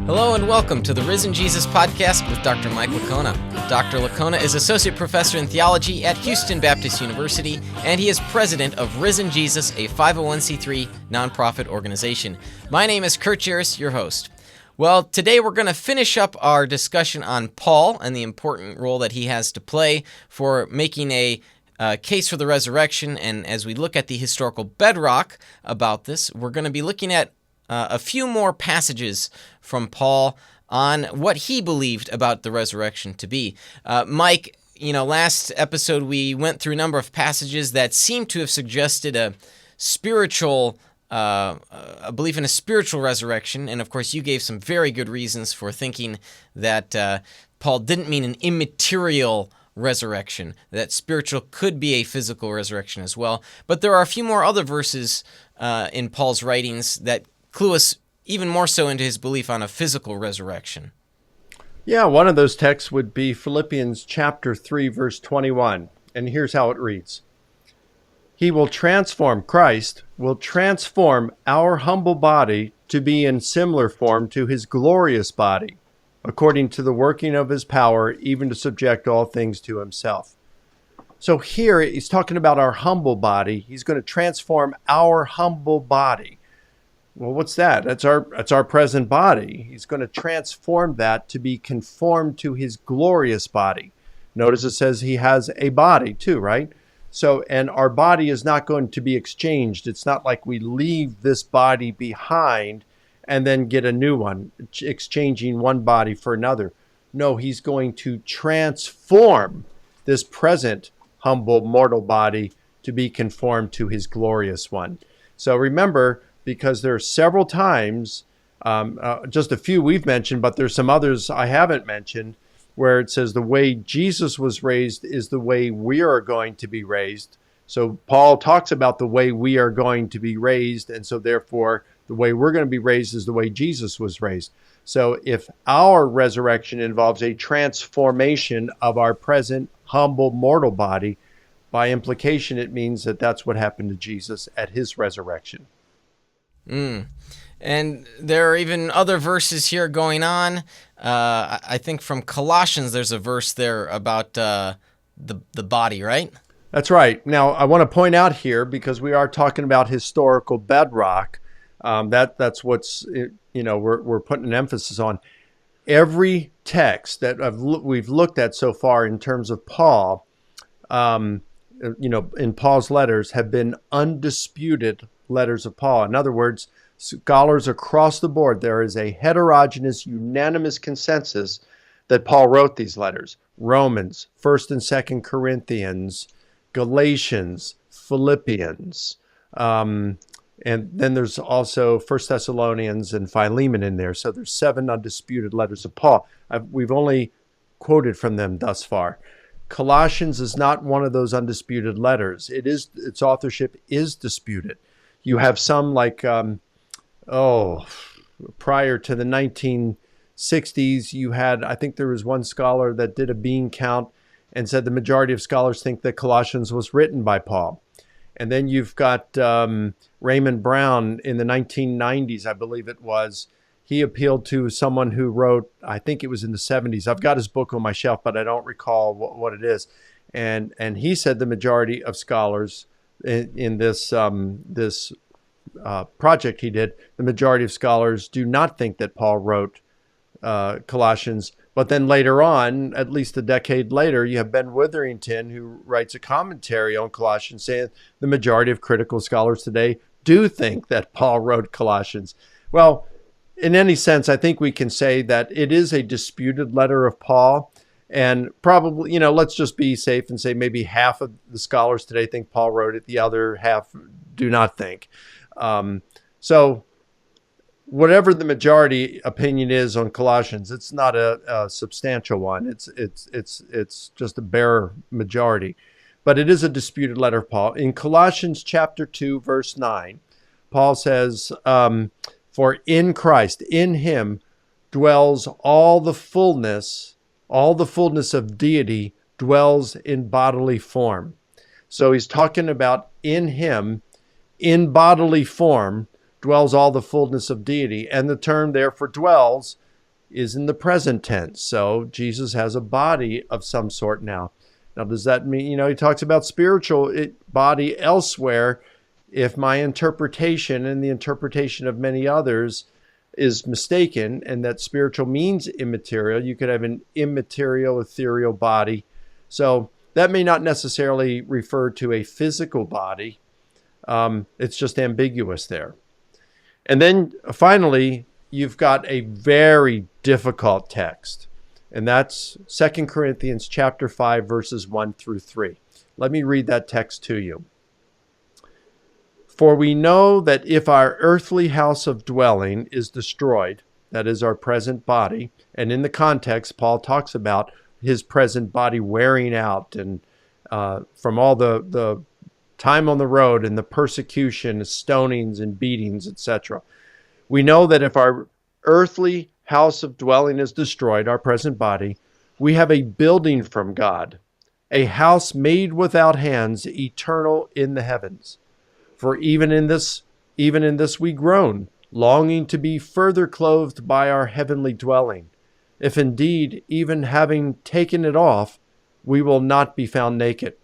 Hello and welcome to the Risen Jesus Podcast with Dr. Mike Licona. Dr. Licona is Associate Professor in Theology at Houston Baptist University, and he is President of Risen Jesus, a 501c3 nonprofit organization. My name is Kurt Jaris, your host. Well, today we're going to finish up our discussion on Paul and the important role that he has to play for making a case for the resurrection. And as we look at the historical bedrock about this, we're going to be looking at a few more passages from Paul on what he believed about the resurrection to be. Mike, last episode we went through a number of passages that seem to have suggested a spiritual, a belief in a spiritual resurrection, and of course you gave some very good reasons for thinking that Paul didn't mean an immaterial resurrection, that spiritual could be a physical resurrection as well. But there are a few more other verses in Paul's writings that clue us even more so into his belief on a physical resurrection. Yeah, one of those texts would be Philippians chapter 3, verse 21. And here's how it reads. Christ will transform our humble body to be in similar form to his glorious body, according to the working of his power, even to subject all things to himself. So here he's talking about our humble body. He's going to transform our humble body. Well, what's that? That's our present body. He's going to transform that to be conformed to his glorious body. Notice it says he has a body too, right? So, and our body is not going to be exchanged. It's not like we leave this body behind and then get a new one, exchanging one body for another. No, he's going to transform this present humble mortal body to be conformed to his glorious one. So remember, because there are several times, just a few we've mentioned, but there's some others I haven't mentioned, where it says the way Jesus was raised is the way we are going to be raised. So Paul talks about the way we are going to be raised, and so therefore the way we're going to be raised is the way Jesus was raised. So if our resurrection involves a transformation of our present humble mortal body, by implication it means that that's what happened to Jesus at his resurrection. And there are even other verses here going on. I think from Colossians, there's a verse there about the body, right? That's right. Now, I want to point out here, because we are talking about historical bedrock, that's what's, we're putting an emphasis on. Every text that we've looked at so far in terms of Paul, in Paul's letters, have been undisputed letters of Paul. In other words, scholars across the board, there is a heterogeneous, unanimous consensus that Paul wrote these letters. Romans, 1st and 2nd Corinthians, Galatians, Philippians, and then there's also 1 Thessalonians and Philemon in there. So there's 7 undisputed letters of Paul. We've only quoted from them thus far. Colossians is not one of those undisputed letters. Its authorship is disputed. You have some like, prior to the 1960s, you had, I think there was one scholar that did a bean count and said the majority of scholars think that Colossians was written by Paul. And then you've got Raymond Brown in the 1990s, I believe it was. He appealed to someone who wrote, I think it was in the 70s. I've got his book on my shelf, but I don't recall what it is. And he said the majority of scholars in this project he did, the majority of scholars do not think that Paul wrote Colossians. But then later on, at least a decade later, you have Ben Witherington, who writes a commentary on Colossians, saying the majority of critical scholars today do think that Paul wrote Colossians. Well, in any sense, I think we can say that it is a disputed letter of Paul. And probably, let's just be safe and say maybe half of the scholars today think Paul wrote it. The other half do not think. So whatever the majority opinion is on Colossians, it's not a substantial one. It's just a bare majority. But it is a disputed letter of Paul. In Colossians chapter 2, verse 9, Paul says, for in Christ, in him, dwells all the fullness of deity dwells in bodily form. So he's talking about in him, in bodily form, dwells all the fullness of deity. And the term there for dwells is in the present tense. So Jesus has a body of some sort now. Now, does that mean, he talks about spiritual body elsewhere? If my interpretation and the interpretation of many others is mistaken, and that spiritual means immaterial, you could have an immaterial, ethereal body. So that may not necessarily refer to a physical body. It's just ambiguous there. And then finally, you've got a very difficult text, and that's 2 Corinthians chapter 5, verses 1 through 3. Let me read that text to you. For we know that if our earthly house of dwelling is destroyed, that is our present body, and in the context, Paul talks about his present body wearing out, and from all the time on the road and the persecution, stonings and beatings, etc. We know that if our earthly house of dwelling is destroyed, our present body, we have a building from God, a house made without hands, eternal in the heavens. For even in this we groan, longing to be further clothed by our heavenly dwelling. If indeed, even having taken it off, we will not be found naked.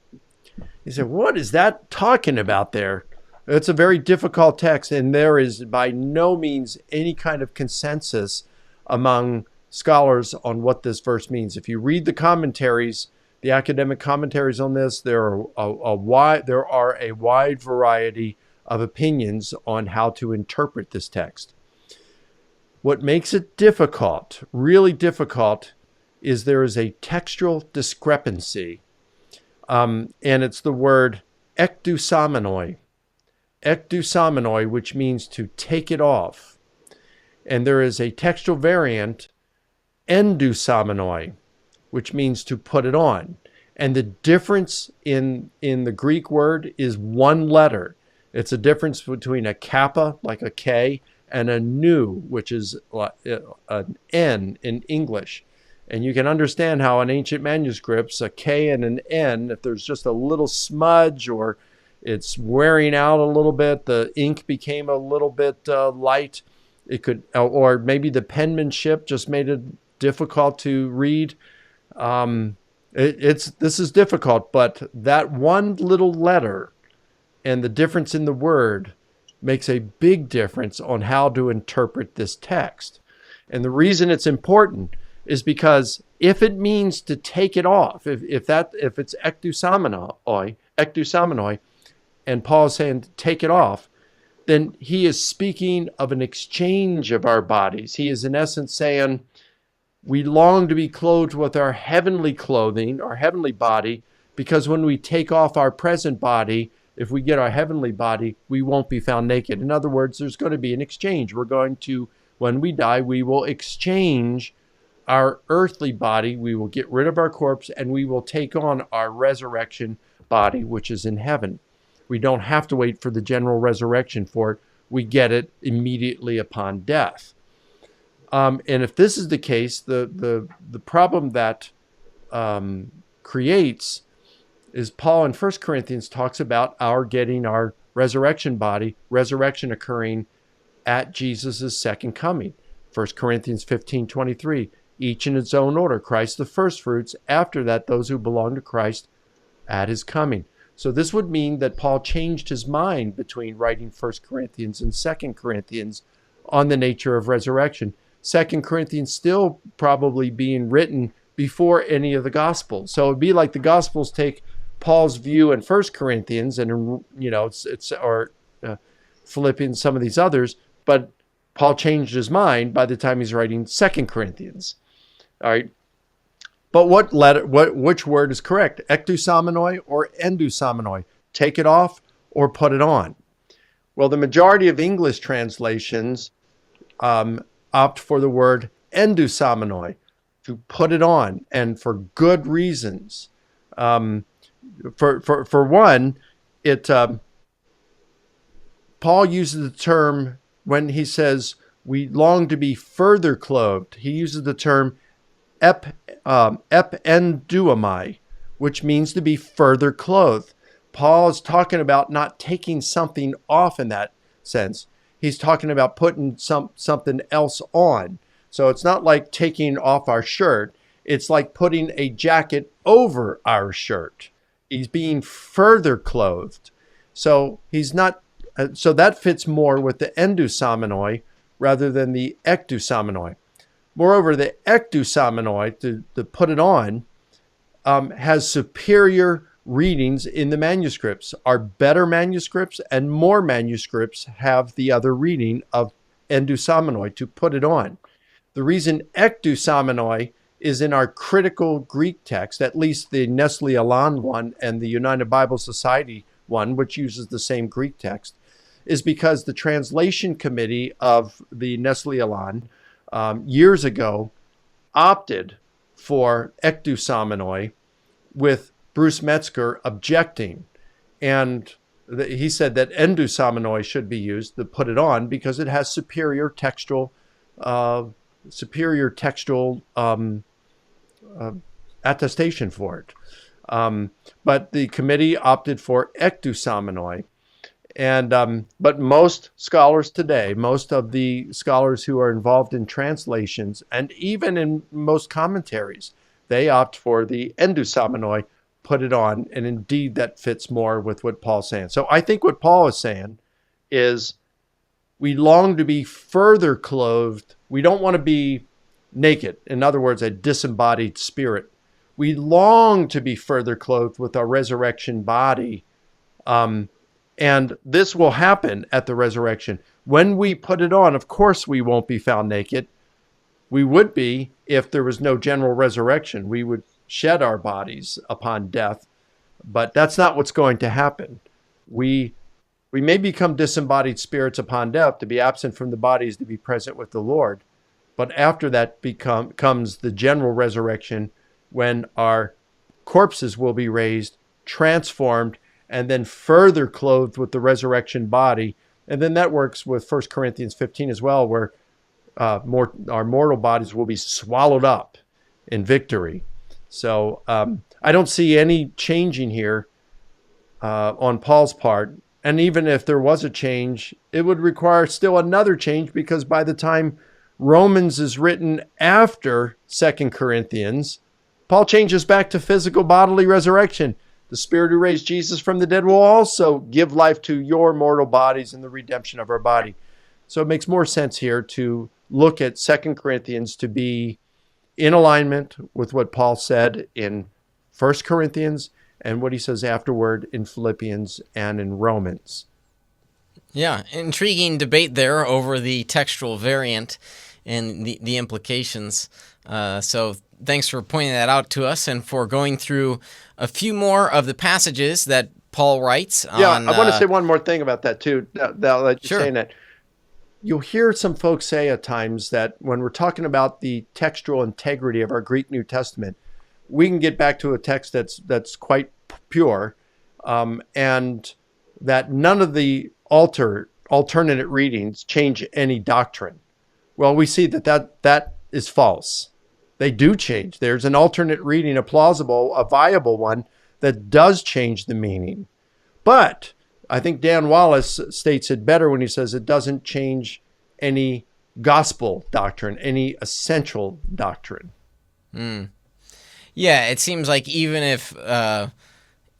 You say, what is that talking about there? It's a very difficult text, and there is by no means any kind of consensus among scholars on what this verse means. If you read the commentaries, the academic commentaries on this, there are a wide variety of opinions on how to interpret this text. What makes it difficult, really difficult, is there is a textual discrepancy, and it's the word ekdousamonoi, which means to take it off. And there is a textual variant, endousamonoi, which means to put it on. And the difference in the Greek word is one letter. It's a difference between a kappa, like a K, and a nu, which is an N in English. And you can understand how in ancient manuscripts, a K and an N, if there's just a little smudge or it's wearing out a little bit, the ink became a little bit light, it could, or maybe the penmanship just made it difficult to read. This is difficult, but that one little letter and the difference in the word makes a big difference on how to interpret this text. And the reason it's important is because if it means to take it off, if it's ekdousamonoi, and Paul is saying to take it off, then he is speaking of an exchange of our bodies. He is in essence saying, we long to be clothed with our heavenly clothing, our heavenly body, because when we take off our present body, if we get our heavenly body, we won't be found naked. In other words, there's going to be an exchange. We're going to, when we die, we will exchange our earthly body. We will get rid of our corpse, and we will take on our resurrection body, which is in heaven. We don't have to wait for the general resurrection for it. We get it immediately upon death. And if this is the case, the problem that creates is Paul in 1 Corinthians talks about our getting our resurrection body, resurrection occurring at Jesus' second coming. 1 Corinthians 15:23, each in its own order, Christ the first fruits, after that those who belong to Christ at his coming. So this would mean that Paul changed his mind between writing 1 Corinthians and 2 Corinthians on the nature of resurrection. 2 Corinthians still probably being written before any of the Gospels. So it would be like the Gospels take Paul's view in 1 Corinthians and, or Philippians, some of these others, but Paul changed his mind by the time he's writing 2 Corinthians. All right. But which word is correct? Ekdousamonoi or endousamonoi? Take it off or put it on? Well, the majority of English translations opt for the word endousamonoi, to put it on, and for good reasons. For one, Paul uses the term when he says we long to be further clothed. He uses the term ependouomai, which means to be further clothed. Paul is talking about not taking something off in that sense. He's talking about putting something else on. So it's not like taking off our shirt. It's like putting a jacket over our shirt. He's being further clothed. So he's not. So that fits more with the endosomnoi rather than the ectosomnoi. Moreover, the ectosomnoi, to put it on, has superior readings in the manuscripts. Are better manuscripts, and more manuscripts have the other reading of endosomnoi, to put it on. The reason ectosomnoi is in our critical Greek text, at least the Nestle Aland one and the United Bible Society one, which uses the same Greek text, is because the translation committee of the Nestle Aland years ago opted for ectosomnoi, with Bruce Metzger objecting. And he said that endosomnoi should be used to put it on because it has superior textual attestation for it. But the committee opted for ectosomnoi. And but most scholars today, most of the scholars who are involved in translations, and even in most commentaries, they opt for the endosomnoi, put it on, and indeed that fits more with what Paul's saying. So I think what Paul is saying is we long to be further clothed. We don't want to be naked. In other words, a disembodied spirit. We long to be further clothed with our resurrection body. And this will happen at the resurrection. When we put it on, of course, we won't be found naked. We would be if there was no general resurrection. We would shed our bodies upon death, but that's not what's going to happen. We may become disembodied spirits upon death, to be absent from the bodies, to be present with the Lord. But after that comes the general resurrection, when our corpses will be raised, transformed, and then further clothed with the resurrection body. And then that works with 1 Corinthians 15 as well, where our mortal bodies will be swallowed up in victory. So I don't see any changing here on Paul's part. And even if there was a change, it would require still another change, because by the time Romans is written after 2 Corinthians, Paul changes back to physical bodily resurrection. The Spirit who raised Jesus from the dead will also give life to your mortal bodies in the redemption of our body. So it makes more sense here to look at 2 Corinthians to be in alignment with what Paul said in 1 Corinthians and what he says afterward in Philippians and in Romans. Yeah, intriguing debate there over the textual variant and the implications. So thanks for pointing that out to us and for going through a few more of the passages that Paul writes. Yeah, I want to say one more thing about that too. That you're saying that. You'll hear some folks say at times that when we're talking about the textual integrity of our Greek New Testament, we can get back to a text that's quite pure, and that none of the alternate readings change any doctrine. Well, we see that is false. They do change. There's an alternate reading, a viable one, that does change the meaning. But I think Dan Wallace states it better when he says it doesn't change any gospel doctrine, any essential doctrine. Yeah, it seems like even if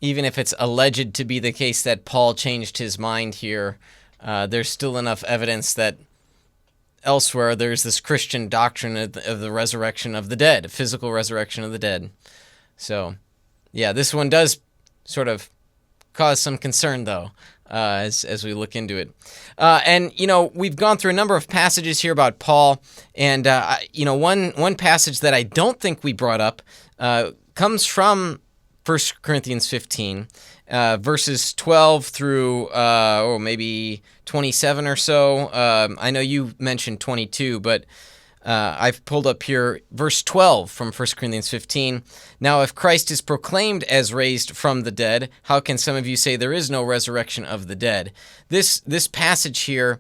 it's alleged to be the case that Paul changed his mind here, there's still enough evidence that elsewhere there's this Christian doctrine of the resurrection of the dead, physical resurrection of the dead. So, yeah, this one does sort of cause some concern, though, as we look into it. And, we've gone through a number of passages here about Paul, and, one passage that I don't think we brought up comes from 1 Corinthians 15, verses 12 through maybe 27 or so. I know you mentioned 22, but I've pulled up here verse 12 from 1 Corinthians 15. Now, if Christ is proclaimed as raised from the dead, how can some of you say there is no resurrection of the dead? This passage here,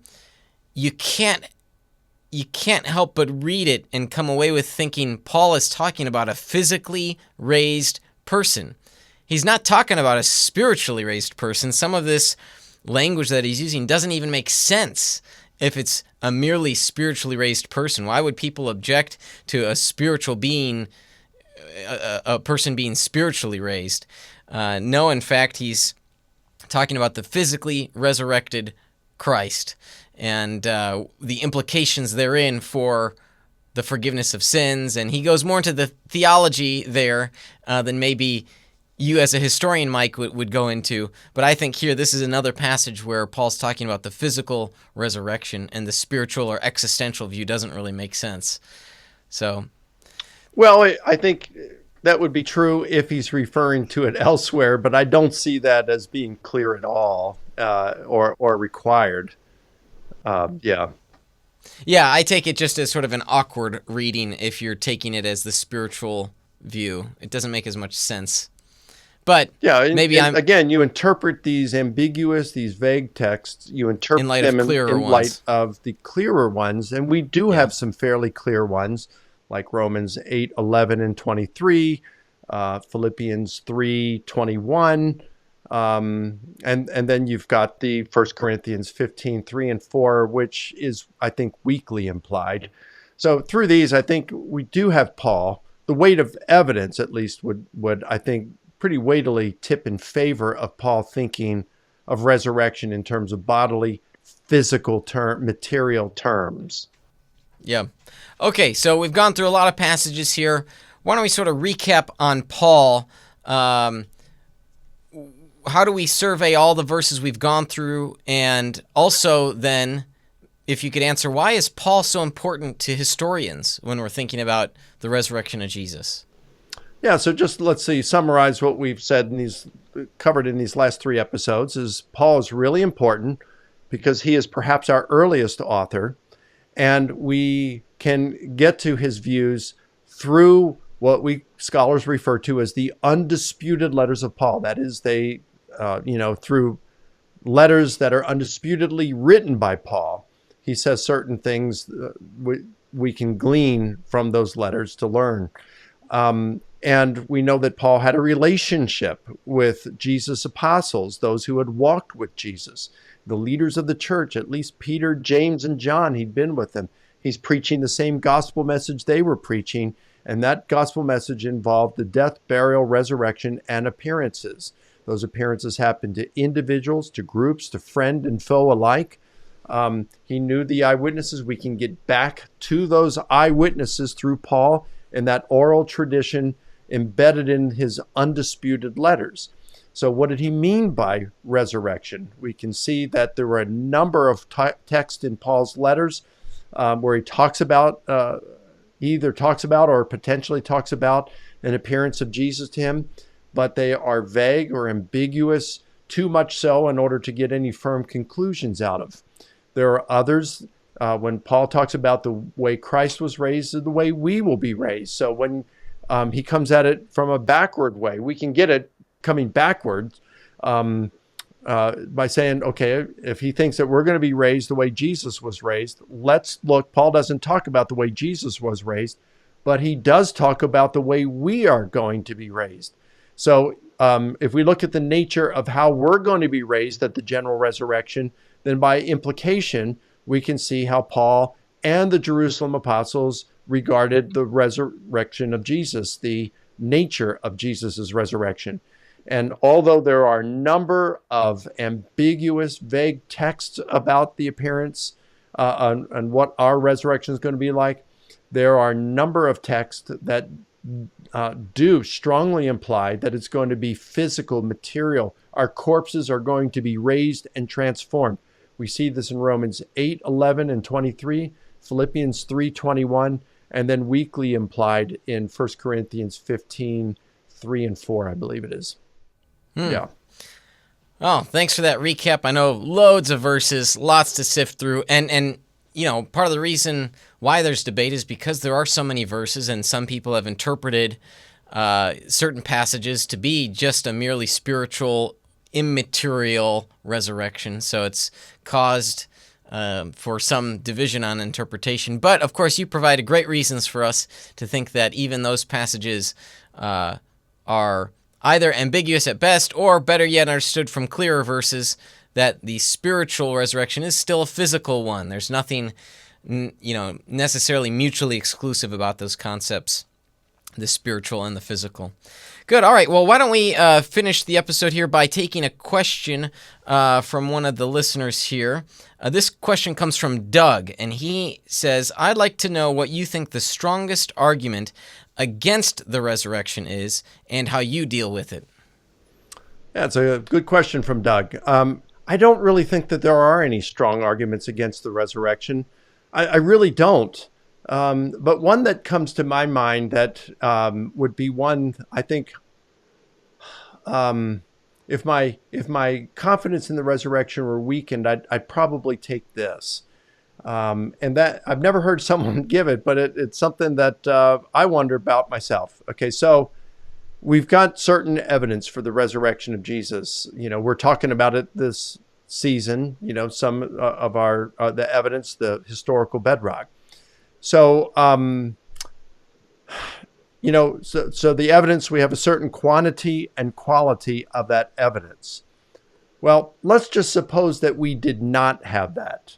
you can't help but read it and come away with thinking Paul is talking about a physically raised person. He's not talking about a spiritually raised person. Some of this language that he's using doesn't even make sense if it's a merely spiritually raised person? Why would people object to a spiritual being, a person being spiritually raised? No, in fact, he's talking about the physically resurrected Christ and the implications therein for the forgiveness of sins. And he goes more into the theology there than maybe you as a historian, Mike, would go into. But I think here this is another passage where Paul's talking about the physical resurrection, and the spiritual or existential view doesn't really make sense. So, well, I think that would be true if he's referring to it elsewhere, but I don't see that as being clear at all or required. Yeah. Yeah, I take it just as sort of an awkward reading if you're taking it as the spiritual view. It doesn't make as much sense. But yeah, maybe again, you interpret these ambiguous, these vague texts, you interpret in light them of clearer in ones. light of the clearer ones, and we do have some fairly clear ones, like Romans 8:11 and 23, Philippians 3:21, and then you've got the 1 Corinthians 15:3 and 4, which is, I think, weakly implied. So through these, I think we do have Paul. The weight of evidence, at least, would I think, pretty weightily tip in favor of Paul thinking of resurrection in terms of bodily, physical material terms. Yeah. Okay, so we've gone through a lot of passages here. Why don't we sort of recap on Paul? How do we survey all the verses we've gone through? And also then, if you could answer, why is Paul so important to historians when we're thinking about the resurrection of Jesus? Yeah, so just let's summarize what we've said covered in these last 3 episodes. Is Paul is really important because he is perhaps our earliest author, and we can get to his views through what we scholars refer to as the undisputed letters of Paul. That is, through letters that are undisputedly written by Paul. He says certain things we can glean from those letters to learn. And we know that Paul had a relationship with Jesus' apostles, those who had walked with Jesus, the leaders of the church, at least Peter, James, and John. He'd been with them. He's preaching the same gospel message they were preaching, and that gospel message involved the death, burial, resurrection, and appearances. Those appearances happened to individuals, to groups, to friend and foe alike. He knew the eyewitnesses. We can get back to those eyewitnesses through Paul and that oral tradition embedded in his undisputed letters. So what did he mean by resurrection? We can see that there were a number of texts in Paul's letters where he talks about, either talks about or potentially talks about an appearance of Jesus to him, but they are vague or ambiguous, too much so in order to get any firm conclusions out of. There are others when Paul talks about the way Christ was raised, the way we will be raised. So when he comes at it from a backward way, we can get it coming backwards by saying, okay, if he thinks that we're going to be raised the way Jesus was raised, let's look. Paul doesn't talk about the way Jesus was raised, but he does talk about the way we are going to be raised. So if we look at the nature of how we're going to be raised at the general resurrection, then by implication, we can see how Paul and the Jerusalem apostles regarded the resurrection of Jesus, the nature of Jesus' resurrection. And although there are a number of ambiguous, vague texts about the appearance and what our resurrection is going to be like, there are a number of texts that do strongly imply that it's going to be physical, material. Our corpses are going to be raised and transformed. We see this in Romans 8:11 and 23, Philippians 3:21, and then weakly implied in 1 Corinthians 15:3 and 4, I believe it is. Yeah. Oh, thanks for that recap. I know loads of verses, lots to sift through, and part of the reason why there's debate is because there are so many verses, and some people have interpreted certain passages to be just a merely spiritual, immaterial resurrection. So it's caused for some division on interpretation. But, of course, you provided great reasons for us to think that even those passages are either ambiguous at best or, better yet, understood from clearer verses that the spiritual resurrection is still a physical one. There's nothing, necessarily mutually exclusive about those concepts, the spiritual and the physical. Good. All right. Well, why don't we finish the episode here by taking a question from one of the listeners here. This question comes from Doug, and he says, I'd like to know what you think the strongest argument against the resurrection is and how you deal with it. Yeah, it's a good question from Doug. I don't really think that there are any strong arguments against the resurrection. I really don't. But one that comes to my mind that would be one, I think, if my confidence in the resurrection were weakened, I'd probably take this. And that I've never heard someone give it, but it's something that I wonder about myself. Okay, so we've got certain evidence for the resurrection of Jesus. We're talking about it this season. Some of the evidence, the historical bedrock. So, so the evidence, we have a certain quantity and quality of that evidence. Well, let's just suppose that we did not have that.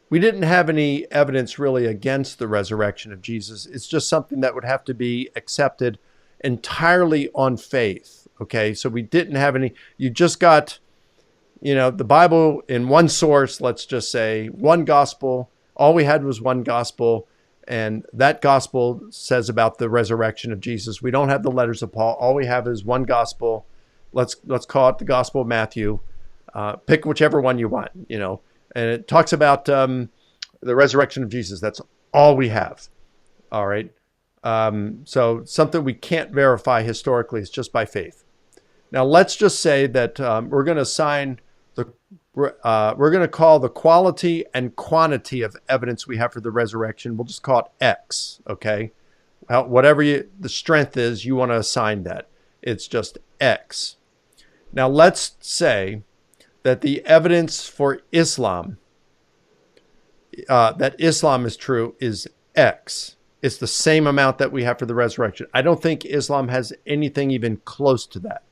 We didn't have any evidence really against the resurrection of Jesus. It's just something that would have to be accepted entirely on faith. Okay, so we didn't have any, you just got, the Bible in one source, let's just say one gospel. All we had was one gospel. And that gospel says about the resurrection of Jesus. We don't have the letters of Paul. All we have is one gospel. Let's call it the Gospel of Matthew. Pick whichever one you want, and it talks about the resurrection of Jesus. That's all we have. All right. So something we can't verify historically is just by faith. Now let's just say that we're going to assign we're going to call the quality and quantity of evidence we have for the resurrection, we'll just call it X, okay? Whatever the strength is, you want to assign that. It's just X. Now let's say that the evidence for Islam, that Islam is true, is X. It's the same amount that we have for the resurrection. I don't think Islam has anything even close to that.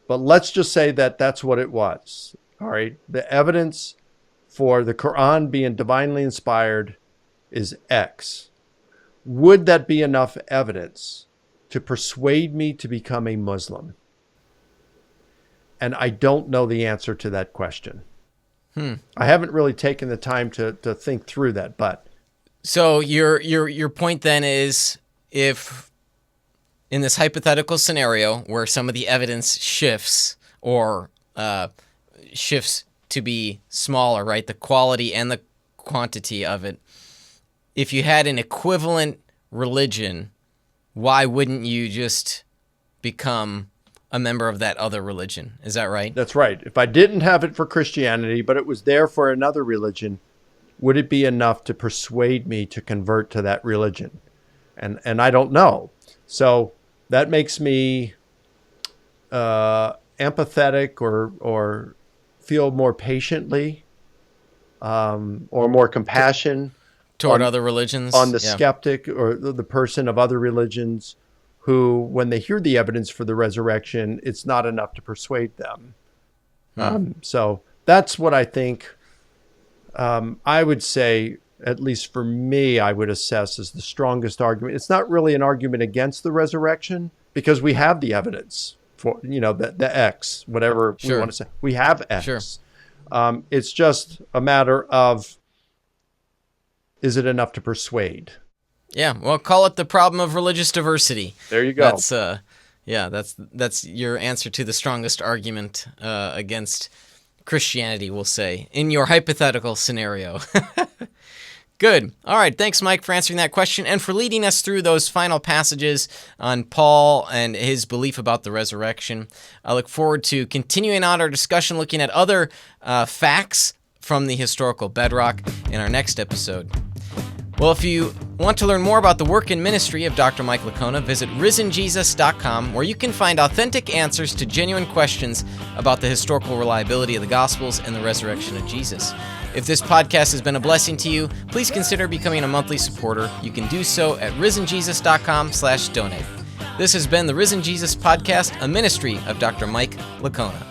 But let's just say that that's what it was. All right, the evidence for the Quran being divinely inspired is X. Would that be enough evidence to persuade me to become a Muslim? And I don't know the answer to that question. I haven't really taken the time to think through that, but. So your point then is, if in this hypothetical scenario where some of the evidence shifts or shifts to be smaller, right? The quality and the quantity of it. If you had an equivalent religion, why wouldn't you just become a member of that other religion? Is that right? That's right. If I didn't have it for Christianity, but it was there for another religion, would it be enough to persuade me to convert to that religion? And I don't know. So that makes me empathetic or feel more patiently or more compassion toward other religions, on the skeptic or the person of other religions who, when they hear the evidence for the resurrection, it's not enough to persuade them. So that's what I think. I would say, at least for me, I would assess as the strongest argument. It's not really an argument against the resurrection because we have the evidence for, the X, whatever we want to say. We have X. Sure. It's just a matter of, is it enough to persuade? Yeah, well, call it the problem of religious diversity. There you go. That's your answer to the strongest argument against Christianity, we'll say, in your hypothetical scenario. Good. All right. Thanks, Mike, for answering that question and for leading us through those final passages on Paul and his belief about the resurrection. I look forward to continuing on our discussion, looking at other facts from the historical bedrock in our next episode. Well, if you want to learn more about the work and ministry of Dr. Mike Licona, visit risenjesus.com, where you can find authentic answers to genuine questions about the historical reliability of the Gospels and the resurrection of Jesus. If this podcast has been a blessing to you, please consider becoming a monthly supporter. You can do so at risenjesus.com/donate. This has been the Risen Jesus Podcast, a ministry of Dr. Mike Licona.